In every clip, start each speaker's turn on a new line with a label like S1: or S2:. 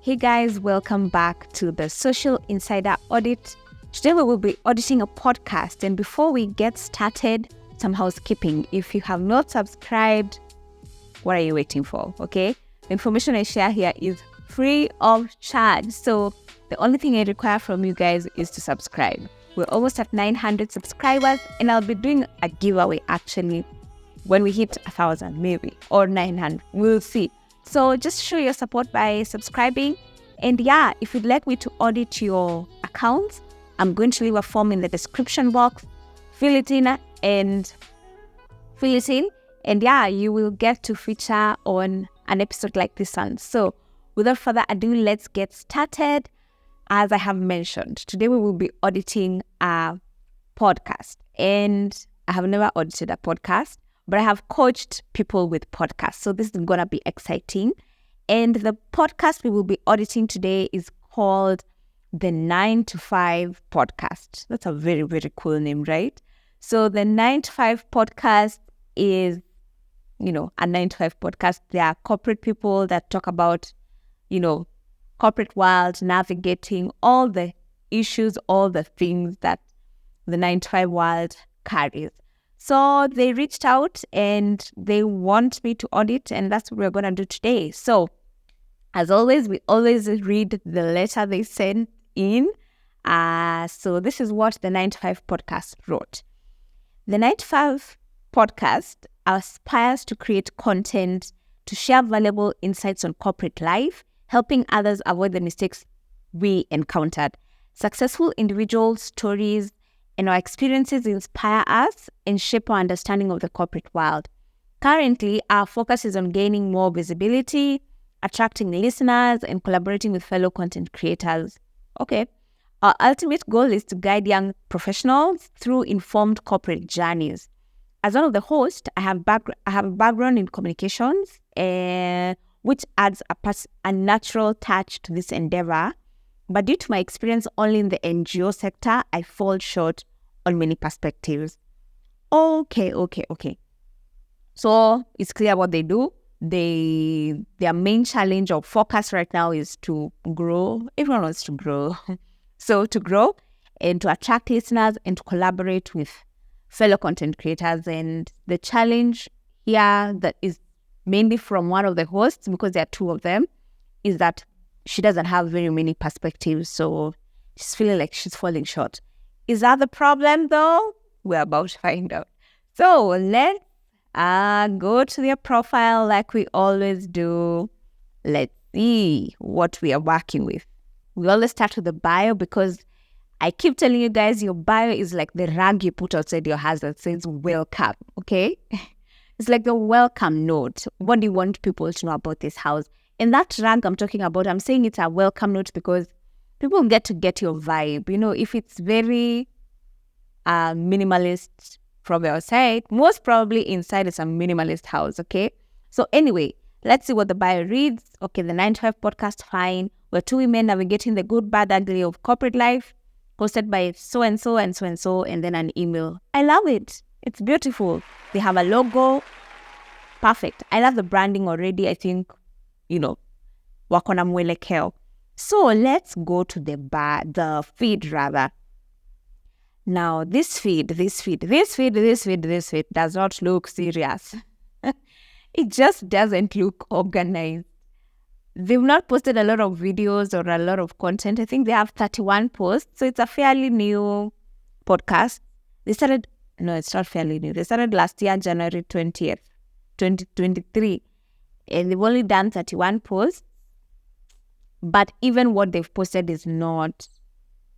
S1: Hey guys, welcome back to the Social Insider Audit. Today we will be auditing a podcast, and before we get started, some housekeeping. If you have not subscribed, what are you waiting for? Okay, the information I share here is free of charge, so the only thing I require from you guys is to subscribe. We're almost at 900 subscribers, and I'll be doing a giveaway actually when we hit 1,000 maybe, or 900, we'll see. So just show your support by subscribing. And yeah, if you'd like me to audit your accounts, I'm going to leave a form in the description box. Fill it in. And yeah, you will get to feature on an episode like this one. So without further ado, let's get started. As I have mentioned, today we will be auditing a podcast. And I have never audited a podcast, but I have coached people with podcasts. So this is going to be exciting. And the podcast we will be auditing today is called the 9 to 5 podcast. That's a very, very cool name, right? So the 9 to 5 podcast is, a 9 to 5 podcast. There are corporate people that talk about, corporate world, navigating all the issues, all the things that the 9 to 5 world carries. So they reached out and they want me to audit, and that's what we're going to do today. So as always, we always read the letter they sent in. So this is what the 9 to 5 podcast wrote. The 9 to 5 podcast aspires to create content to share valuable insights on corporate life, helping others avoid the mistakes we encountered. Successful individual stories and our experiences inspire us and shape our understanding of the corporate world. Currently, our focus is on gaining more visibility, attracting listeners, and collaborating with fellow content creators. Okay. Our ultimate goal is to guide young professionals through informed corporate journeys. As one of the hosts, I have a background in communications, which adds a natural touch to this endeavor. But due to my experience only in the NGO sector, I fall short on many perspectives. Okay. So it's clear what they do. Their main challenge or focus right now is to grow. Everyone wants to grow. So to grow and to attract listeners and to collaborate with fellow content creators. And the challenge here that is mainly from one of the hosts, because there are two of them, is that she doesn't have very many perspectives. So she's feeling like she's falling short. Is that the problem though? We're about to find out. So let's go to their profile like we always do. Let's see what we are working with. We always start with the bio because I keep telling you guys your bio is like the rag you put outside your house that says welcome, okay? It's like the welcome note. What do you want people to know about this house? And that rag I'm talking about, I'm saying it's a welcome note because people get to get your vibe. If it's very minimalist from the outside, most probably inside is a minimalist house, okay? So anyway, let's see what the bio reads. Okay, the 9 to 5 podcast, fine. We're two women navigating the good, bad, ugly of corporate life, hosted by so-and-so and so-and-so, and then an email. I love it. It's beautiful. They have a logo. Perfect. I love the branding already. I think, wako na mwelekeo. So let's go to the feed rather. Now this feed does not look serious. It just doesn't look organized. They've not posted a lot of videos or a lot of content. I think they have 31 posts. So it's a fairly new podcast. It's not fairly new. They started last year, January 20th, 2023. And they've only done 31 posts. But even what they've posted is not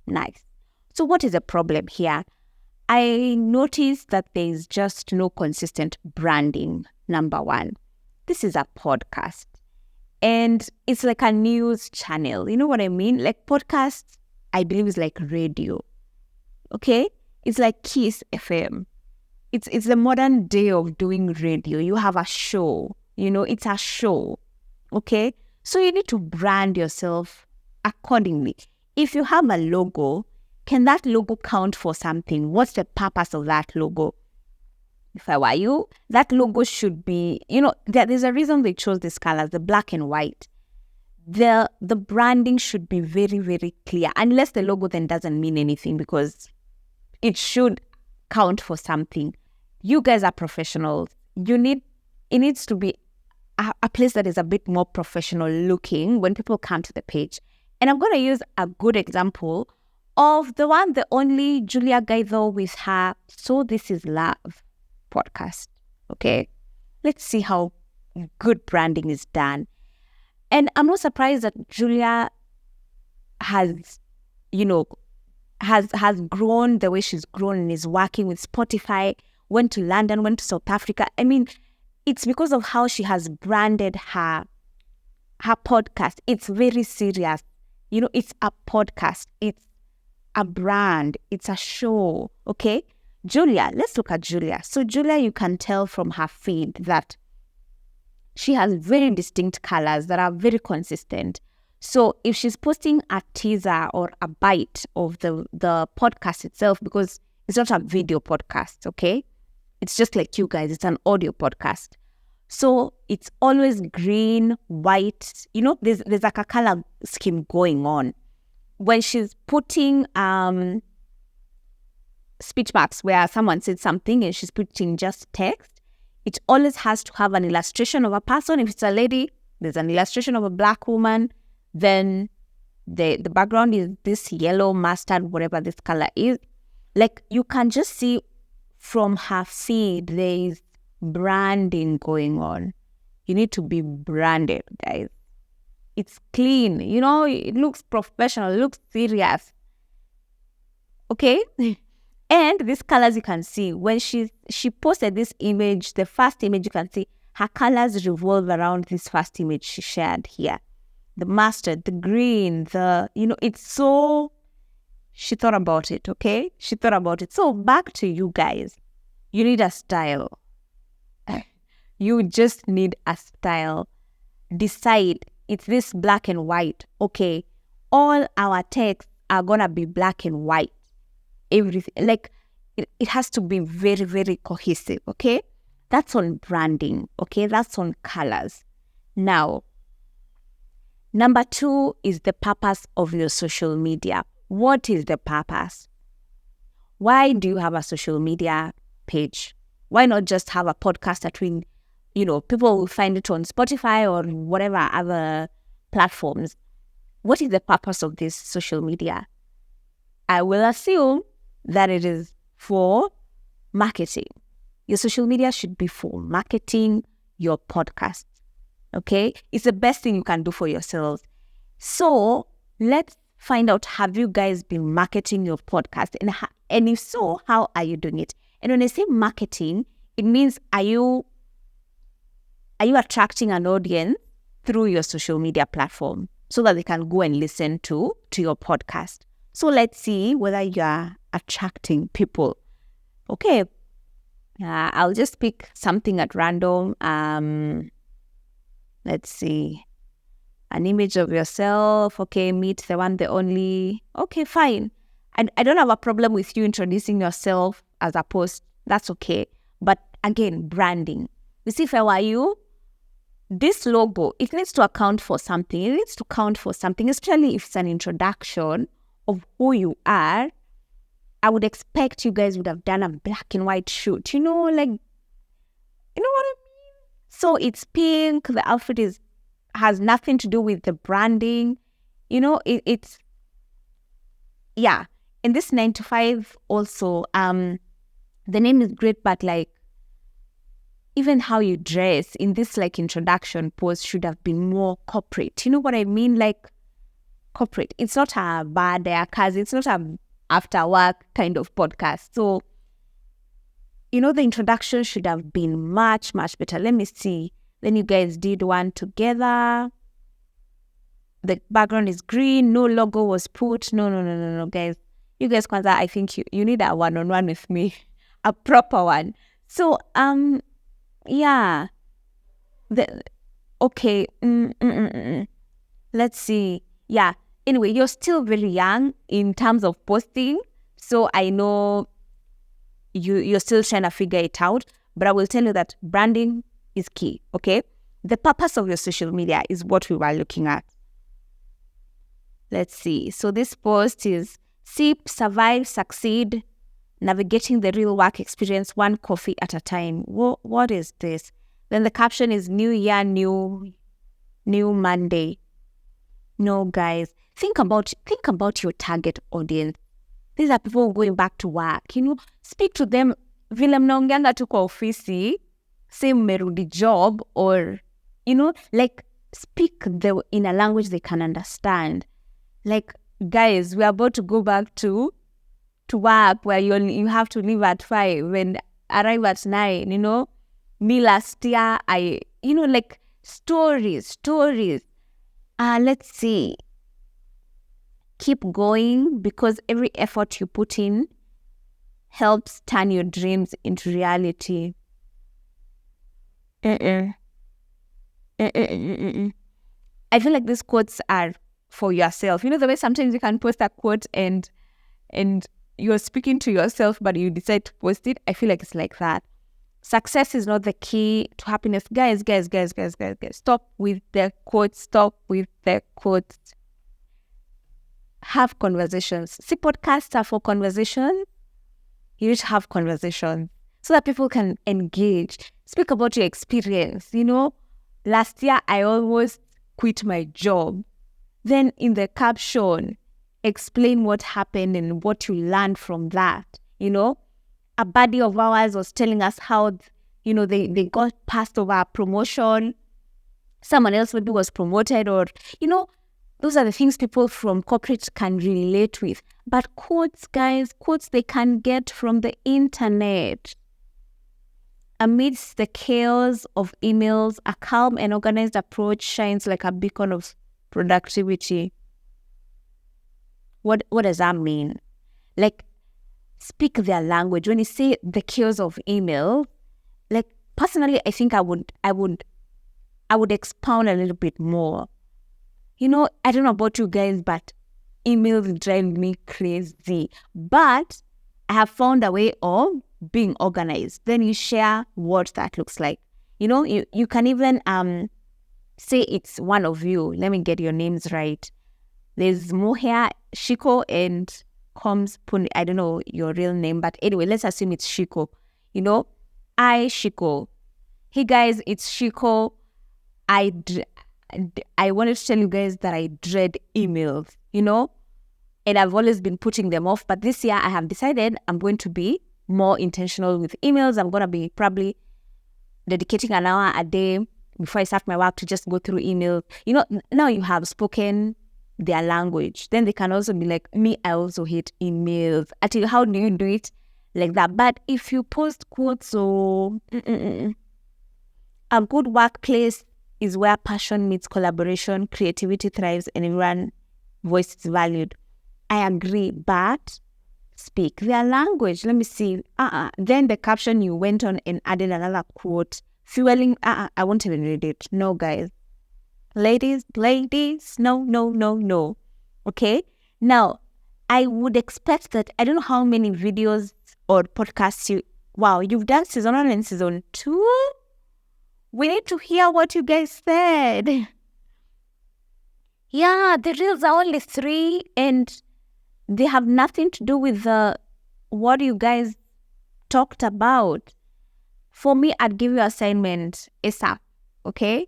S1: nice. So what is the problem here? I noticed that there is just no consistent branding, number one. This is a podcast. And it's like a news channel. You know what I mean? Like podcasts, I believe is like radio. Okay? It's like Kiss FM. It's the modern day of doing radio. You have a show. It's a show. Okay? So you need to brand yourself accordingly. If you have a logo, can that logo count for something? What's the purpose of that logo? If I were you, that logo should be, there's a reason they chose these colors, the black and white. the branding should be very, very clear, unless the logo then doesn't mean anything, because it should count for something. You guys are professionals. It needs to be a place that is a bit more professional looking when people come to the page. And I'm going to use a good example of the only Julia Gaither with her So This Is Love podcast. Okay, let's see how good branding is done. And I'm not surprised that Julia has grown the way she's grown and is working with Spotify, went to London, went to South Africa. I mean, it's because of how she has branded her podcast. It's very serious. It's a podcast. It's a brand. It's a show. Okay? Julia, let's look at Julia. So Julia, you can tell from her feed that she has very distinct colors that are very consistent. So if she's posting a teaser or a bite of the podcast itself, because it's not a video podcast, okay? It's just like you guys, it's an audio podcast. So it's always green, white, there's like a color scheme going on. When she's putting speech marks where someone said something and she's putting just text, it always has to have an illustration of a person. If it's a lady, there's an illustration of a black woman. Then the background is this yellow, mustard, whatever this color is. Like, you can just see from her feed, there is branding going on. You need to be branded, guys. It's clean, it looks professional, it looks serious. Okay? And these colors, you can see, when she posted this image, the first image, you can see her colors revolve around this first image she shared here. The mustard, the green, it's so, she thought about it, okay? She thought about it. So back to you guys. You need a style. You just need a style. Decide, it's this black and white. Okay, all our texts are going to be black and white. Everything, like, it has to be very, very cohesive, okay? That's on branding, okay? That's on colors. Now, number 2 is the purpose of your social media. What is the purpose? Why do you have a social media page? Why not just have a podcast that people will find it on Spotify or whatever other platforms? What is the purpose of this social media? I will assume that it is for marketing. Your social media should be for marketing your podcast. Okay? It's the best thing you can do for yourselves. So let's find out, have you guys been marketing your podcast? And if so, how are you doing it? And when I say marketing, it means, are you attracting an audience through your social media platform so that they can go and listen to your podcast? So let's see whether you are attracting people. Okay. I'll just pick something at random. Let's see. An image of yourself. Okay, meet the one, the only. Okay, fine. I don't have a problem with you introducing yourself as a post. That's okay. But again, branding. You see, if I were you, this logo, it needs to account for something. It needs to count for something, especially if it's an introduction of who you are. I would expect you guys would have done a black and white shoot. You know what I mean? So it's pink. The outfit has nothing to do with the branding. It's yeah. In this 9 to 5 also, the name is great, but like, even how you dress in this like introduction post should have been more corporate. You know what I mean? Like, corporate. It's not a bad cause it's not a after work kind of podcast. So, the introduction should have been much, much better. Let me see. Then you guys did one together. The background is green. No logo was put. No, guys. You guys, Kwanzaa, I think you need a one-on-one with me. A proper one. So, yeah. Okay. Let's see. Yeah. Anyway, you're still very young in terms of posting. So I know you're still trying to figure it out. But I will tell you that branding is key, okay? The purpose of your social media is what we were looking at. Let's see. So this post is Sip, Survive, Succeed, Navigating the Real Work Experience, one coffee at a time. What is this? Then the caption is New Year, New Monday. No, guys, think about your target audience. These are people going back to work. Speak to them vile mnaongeanga tu kwa ofisi, say mmerudi job, or like speak in a language they can understand. Like, guys, we are about to go back to work where you have to leave at 5 and arrive at 9. Me last year, like stories. Let's see. Keep going, because every effort you put in helps turn your dreams into reality. I feel like these quotes are for yourself. The way sometimes you can post a quote and you're speaking to yourself, but you decide to post it. I feel like it's like that. Success is not the key to happiness. Guys. Stop with the quotes. Have conversations. See, podcasts are for conversation. You need to have conversations so that people can engage. Speak about your experience. Last year I almost quit my job. Then in the caption, explain what happened and what you learned from that. A buddy of ours was telling us how, they got passed over a promotion. Someone else maybe was promoted, or, those are the things people from corporate can relate with. But quotes, guys, they can get from the internet. Amidst the chaos of emails, a calm and organized approach shines like a beacon of productivity. What does that mean? Like, speak their language. When you say the chaos of email, like, personally, I think I would expound a little bit more. I don't know about you guys, but emails drive me crazy. But I have found a way of being organized. Then you share what that looks like. You can even say it's one of you. Let me get your names right. There's Mohair, Shiko, and Combs Puni. I don't know your real name, but anyway, let's assume it's Shiko. I, Shiko. Hey guys, it's Shiko. I wanted to tell you guys that I dread emails, and I've always been putting them off. But this year I have decided I'm going to be more intentional with emails. I'm going to be probably dedicating an hour a day before I start my work to just go through emails. Now you have spoken their language. Then they can also be like, me, I also hate emails. Actually, how do you do it like that? But if you post quotes, a good workplace is where passion meets collaboration, creativity thrives, and everyone's voice is valued. I agree, but speak their language. Let me see. Then the caption, you went on and added another quote, fueling. I won't even read it. No, guys. Ladies, no. Okay? Now, I would expect that, I don't know how many videos or podcasts you've done season 1 and season 2? We need to hear what you guys said. Yeah, the reels are only 3 and they have nothing to do with what you guys talked about. For me, I'd give you assignment ASAP, okay?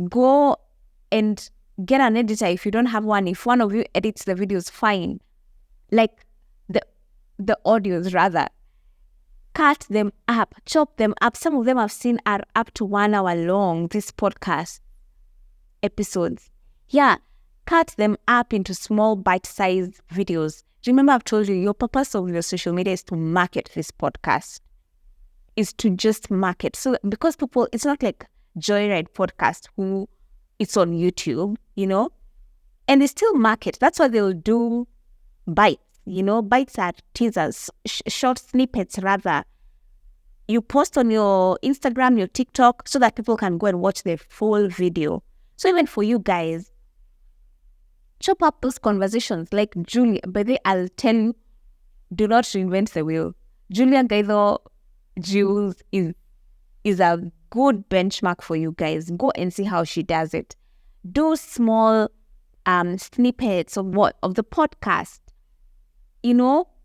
S1: Go and get an editor if you don't have one. If one of you edits the videos, fine. Like the audios rather. Cut them up, chop them up. Some of them I've seen are up to 1 hour long, these podcast episodes. Yeah, cut them up into small bite-sized videos. Remember, I've told you, your purpose of your social media is to market this podcast. Is to just market. So because people, it's not like Joyride Podcast who it's on YouTube, and they still market. That's why they'll do bites. Bites are teasers, short snippets rather. You post on your Instagram, your TikTok, so that people can go and watch the full video. So even for you guys, chop up those conversations. Like Julia, by the way, I'll tell you, do not reinvent the wheel. Julia Gaido Jules is a good benchmark for you guys. Go and see how she does it. Do small snippets of the podcast,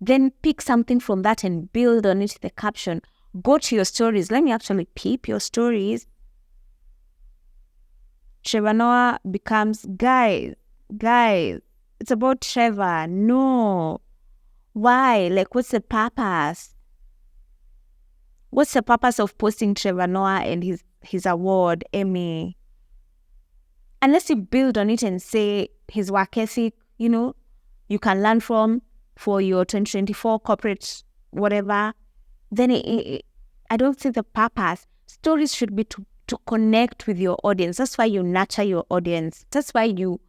S1: then pick something from that and build on it, the caption. Go to your stories. Let me actually peep your stories. Trevor Noah becomes, guys, it's about Trevor. No. Why? Like, what's the purpose? What's the purpose of posting Trevor Noah and his award, Emmy? Unless you build on it and say his work ethic, you can learn from for your 2024 corporate whatever, then I don't see the purpose. Stories should be to connect with your audience. That's why you nurture your audience. That's why you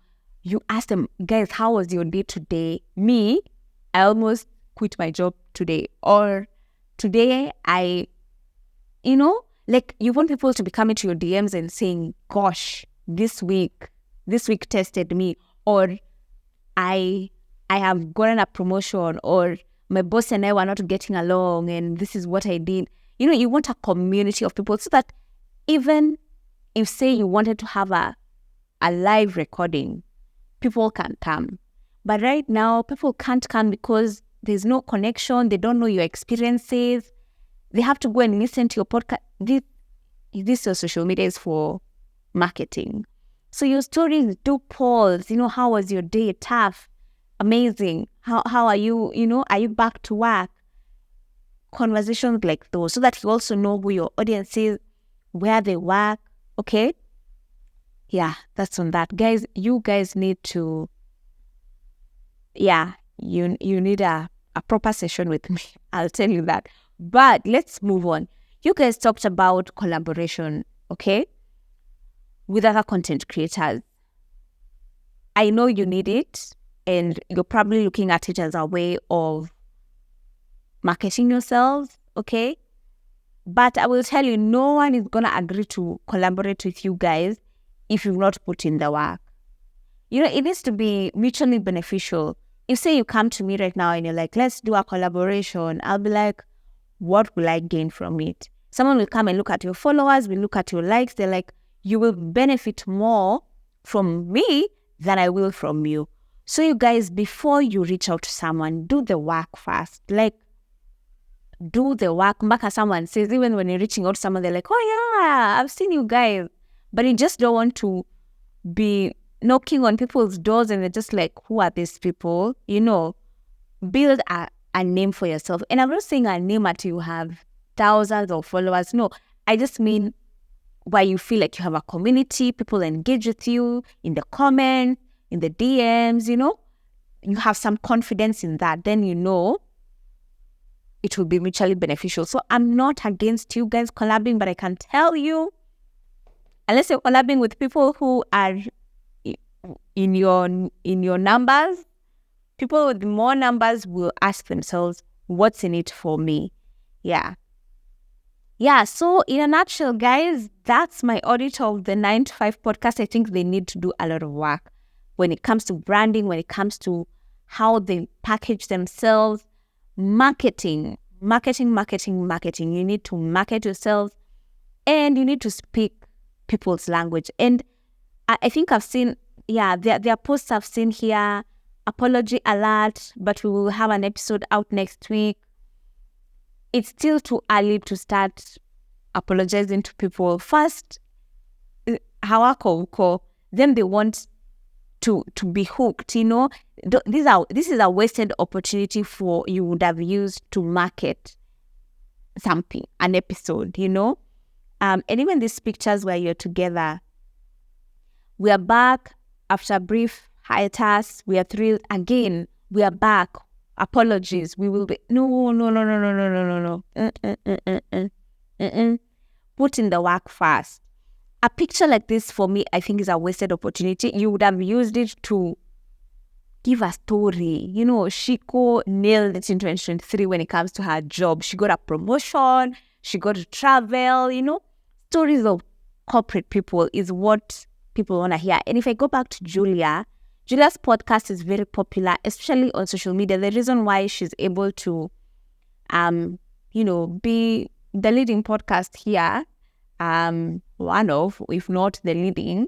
S1: ask them, guys, how was your day today? Me, I almost quit my job today. Or today like you want people to be coming to your DMs and saying, gosh, this week tested me. Or I have gotten a promotion, or my boss and I were not getting along and this is what I did. You want a community of people so that even if, say, you wanted to have a live recording, people can come. But right now, people can't come because there's no connection. They don't know your experiences. They have to go and listen to your podcast. This your social media is for marketing. So your stories, do polls. How was your day? Tough, amazing. How are you? Are you back to work? Conversations like those, so that you also know who your audience is, where they work. Okay. Yeah, that's on that. Guys, you guys need to, you need a proper session with me. I'll tell you that. But let's move on. You guys talked about collaboration, okay, with other content creators. I know you need it, and you're probably looking at it as a way of marketing yourselves, okay? But I will tell you, no one is going to agree to collaborate with you guys if you've not put in the work. It needs to be mutually beneficial. If, say, you come to me right now and you're like, let's do a collaboration, I'll be like, what will I gain from it? Someone will come and look at your followers, will look at your likes. They're like, you will benefit more from me than I will from you. So you guys, before you reach out to someone, do the work first. Like, do the work. Back as someone says, even when you're reaching out to someone, they're like, oh yeah, I've seen you guys. But you just don't want to be knocking on people's doors and they're just like, who are these people? Build a name for yourself. And I'm not saying a name until you have thousands of followers. No, I just mean where you feel like you have a community, people engage with you in the comments, in the DMs, you have some confidence in that. Then it will be mutually beneficial. So I'm not against you guys collabing, but I can tell you, unless you're collabing with people who are in your numbers, people with more numbers will ask themselves, what's in it for me? Yeah. So in a nutshell, guys, that's my audit of the 9 to 5 podcast. I think they need to do a lot of work when it comes to branding, when it comes to how they package themselves. Marketing. You need to market yourself and you need to speak people's language. And I think I've seen, there are posts I've seen here, apology alert, but we will have an episode out next week. It's still too early to start apologizing to people. First, hawako, then they want to be hooked, This is a wasted opportunity for you would have used to market something, an episode, And even these pictures where you're together, we are back after a brief hiatus. We are thrilled again. We are back. Apologies. We will be no. Put in the work first. A picture like this for me, I think, is a wasted opportunity. You would have used it to give a story. Shiko nailed it in 2023 when it comes to her job. She got a promotion. She got to travel. Stories of corporate people is what people want to hear. And if I go back to Julia's podcast is very popular, especially on social media. The reason why she's able to, be the leading podcast here, one of, if not the leading,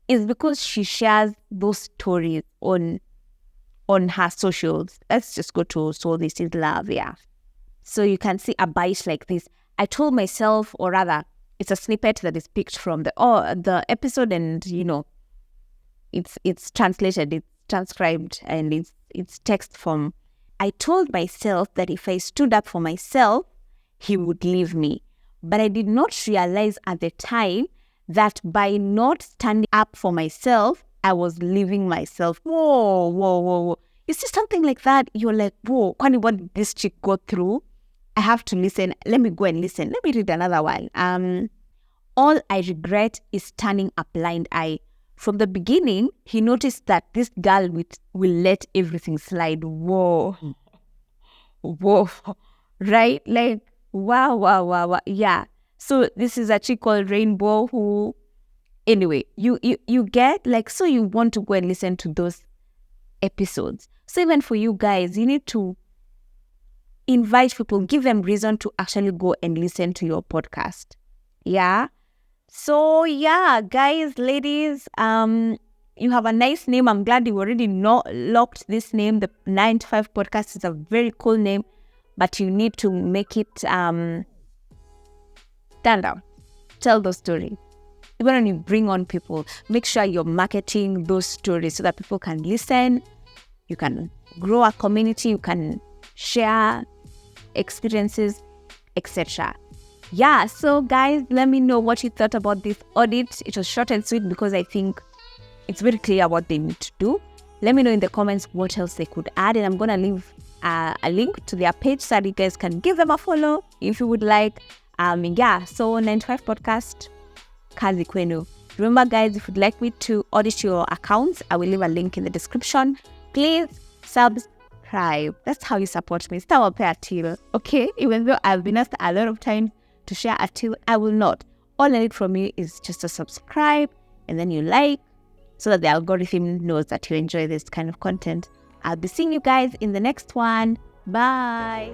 S1: is because she shares those stories on her socials. Let's just go to So This Is Love, yeah. So you can see a bite like this. I told myself, or rather, it's a snippet that is picked from the episode, and it's translated, it's transcribed, and it's text from. I told myself that if I stood up for myself, he would leave me. But I did not realize at the time that by not standing up for myself, I was leaving myself. Whoa. You see something like that, you're like, whoa, kwani what did this chick go through? I have to listen. Let me go and listen. Let me read another one. All I regret is turning a blind eye. From the beginning, he noticed that this girl will let everything slide. Whoa. Right? Like, wow. Yeah. So this is a chick called Rainbow who, anyway, you get, like, so you want to go and listen to those episodes. So even for you guys, you need to invite people, give them reason to actually go and listen to your podcast. Yeah. So yeah, guys, ladies, you have a nice name. I'm glad you already locked this name. The 9 to 5 podcast is a very cool name, but you need to make it stand out. Tell those stories. Even when you bring on people, make sure you're marketing those stories so that people can listen. You can grow a community. You can share experiences, etc. Yeah, so guys, let me know what you thought about this audit. It was short and sweet because I think it's very clear what they need to do. Let me know in the comments what else they could add, and I'm going to leave a link to their page so that you guys can give them a follow if you would like. So 9 to 5 podcast, kazi kwenu. Remember guys, if you'd like me to audit your accounts, I will leave a link in the description. Please subscribe. That's how you support me. Start up a till, okay? Even though I've been asked a lot of times to share a till, I will not. All I need from you is just to subscribe and then you like, so that the algorithm knows that you enjoy this kind of content. I'll be seeing you guys in the next one. Bye.